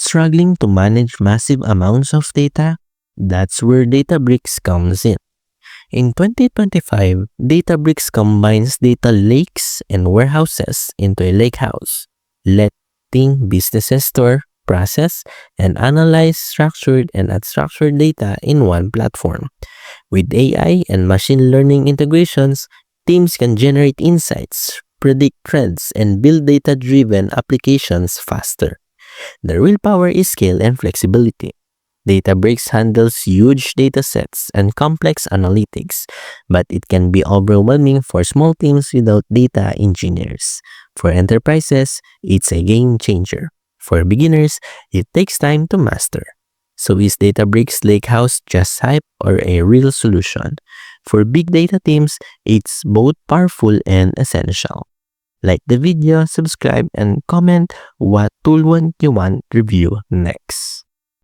Struggling to manage massive amounts of data? That's where Databricks comes in. In 2025, Databricks combines data lakes and warehouses into a lakehouse, letting businesses store, process, and analyze structured and unstructured data in one platform. With AI and machine learning integrations, teams can generate insights, predict trends, and build data-driven applications faster. The real power is scale and flexibility. Databricks handles huge datasets and complex analytics, but it can be overwhelming for small teams without data engineers. For enterprises, it's a game changer. For beginners, it takes time to master. So is Databricks Lakehouse just hype or a real solution? For big data teams, it's both powerful and essential. Like the video, subscribe, and comment what tool you want review next.